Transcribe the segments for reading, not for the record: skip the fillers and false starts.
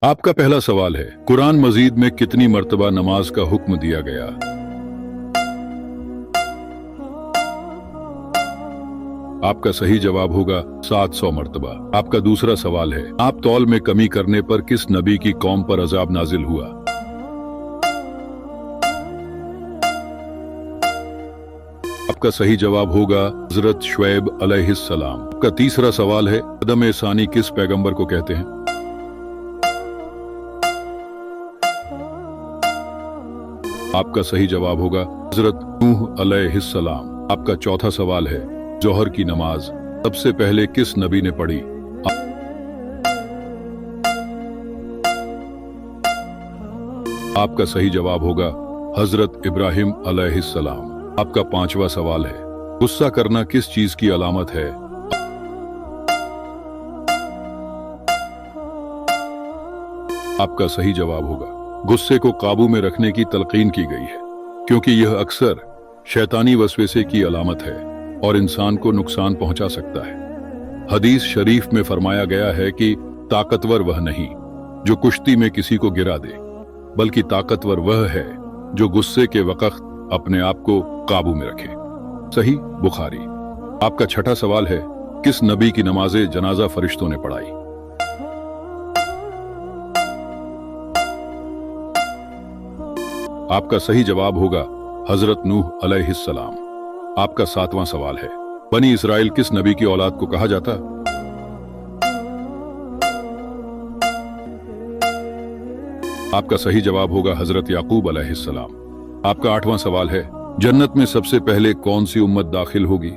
आपका पहला सवाल है, कुरान मजीद में कितनी मर्तबा नमाज का हुक्म दिया गया? आपका सही जवाब होगा 700 मर्तबा। आपका दूसरा सवाल है, आप तौल में कमी करने पर किस नबी की कौम पर अजाब नाजिल हुआ? आपका सही जवाब होगा हजरत शुएब अलैहिस्सलाम। आपका तीसरा सवाल है, आदम सानी किस पैगंबर को कहते हैं? आपका सही जवाब होगा हजरत नूह अलैहिस्सलाम। आपका चौथा सवाल है, जोहर की नमाज सबसे पहले किस नबी ने पढ़ी? आपका सही जवाब होगा हजरत इब्राहिम अलैहिस्सलाम। आपका पांचवा सवाल है, गुस्सा करना किस चीज की अलामत है? आपका सही जवाब होगा गुस्से को काबू में रखने की तलकीन की गई है, क्योंकि यह अक्सर शैतानी वसवसे की अलामत है और इंसान को नुकसान पहुंचा सकता है। हदीस शरीफ में फरमाया गया है कि ताकतवर वह नहीं जो कुश्ती में किसी को गिरा दे, बल्कि ताकतवर वह है जो गुस्से के वक्त अपने आप को काबू में रखे। सही बुखारी। आपका छठा सवाल है, किस नबी की नमाज़े जनाजा फरिश्तों ने पढ़ाई? आपका सही जवाब होगा हजरत नूह अलैहिस्सलाम। आपका सातवां सवाल है, बनी इसराइल किस नबी की औलाद को कहा जाता? आपका सही जवाब होगा हजरत याकूब अलैहिस्सलाम। आपका आठवां सवाल है, जन्नत में सबसे पहले कौन सी उम्मत दाखिल होगी?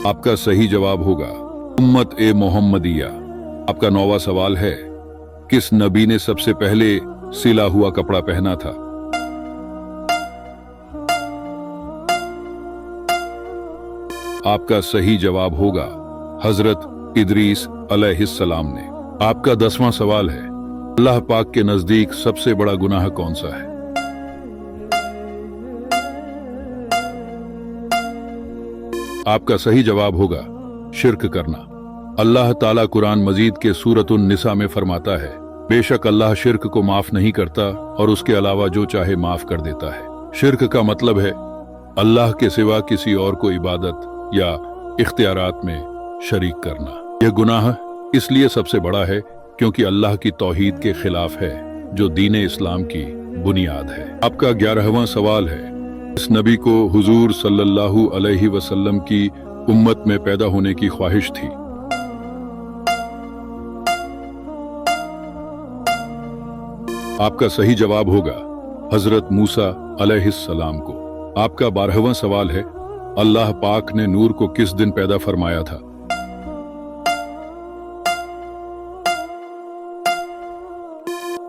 आपका सही जवाब होगा उम्मत ए मोहम्मदिया। आपका नौवां सवाल है, किस नबी ने सबसे पहले सिला हुआ कपड़ा पहना था? आपका सही जवाब होगा हजरत इदरीस अलैहिस्सलाम ने। आपका 10वां सवाल है, अल्लाह पाक के नजदीक सबसे बड़ा गुनाह कौन सा है? आपका सही जवाब होगा शिर्क करना। अल्लाह ताला कुरान मजीद के सूरतुन निसा में फरमाता है, बेशक अल्लाह शिर्क को माफ नहीं करता और उसके अलावा जो चाहे माफ कर देता है। शिर्क का मतलब है अल्लाह के सिवा किसी और को इबादत या इख्तियारात में शरीक करना। यह गुनाह इसलिए सबसे बड़ा है क्योंकि अल्लाह की तौहीद के खिलाफ है, जो दीन इस्लाम की बुनियाद है। आपका 11वां सवाल है, इस नबी को हुजूर सल्लल्लाहु अलैहि वसल्लम की उम्मत में पैदा होने की ख्वाहिश थी? आपका सही जवाब होगा हजरत मूसा अलैहिस्सलाम को। आपका 12वां सवाल है, अल्लाह पाक ने नूर को किस दिन पैदा फरमाया था?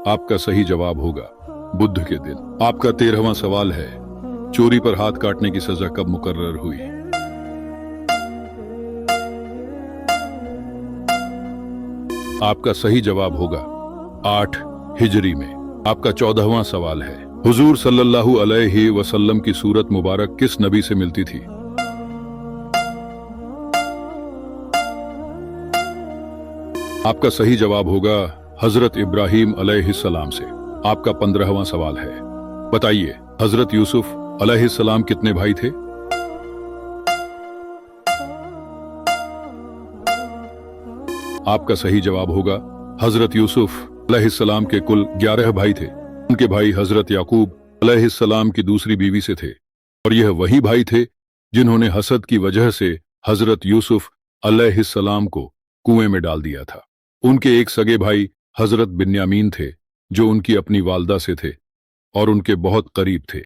आपका सही जवाब होगा बुध के दिन। आपका 13वां सवाल है, चोरी पर हाथ काटने की सजा कब मुकर्रर हुई? आपका सही जवाब होगा 8 हिजरी में। आपका 14वां सवाल है, हुजूर सल्लल्लाहु अलैहि वसल्लम की सूरत मुबारक किस नबी से मिलती थी? आपका सही जवाब होगा हजरत इब्राहिम अलैहिस्सलाम से। आपका 15वां सवाल है, बताइए हजरत यूसुफ अलैहिस्सलाम कितने भाई थे? आपका सही जवाब होगा हजरत यूसुफ अलैहिस्सलाम के कुल 11 भाई थे। उनके भाई हजरत याकूब अलैहिस्सलाम की दूसरी बीवी से थे, और यह वही भाई थे जिन्होंने हसद की वजह से हजरत यूसुफ अलैहिस्सलाम को कुएं में डाल दिया था। उनके एक सगे भाई हजरत बिन्यामीन थे, जो उनकी अपनी वालदा से थे और उनके बहुत करीब थे।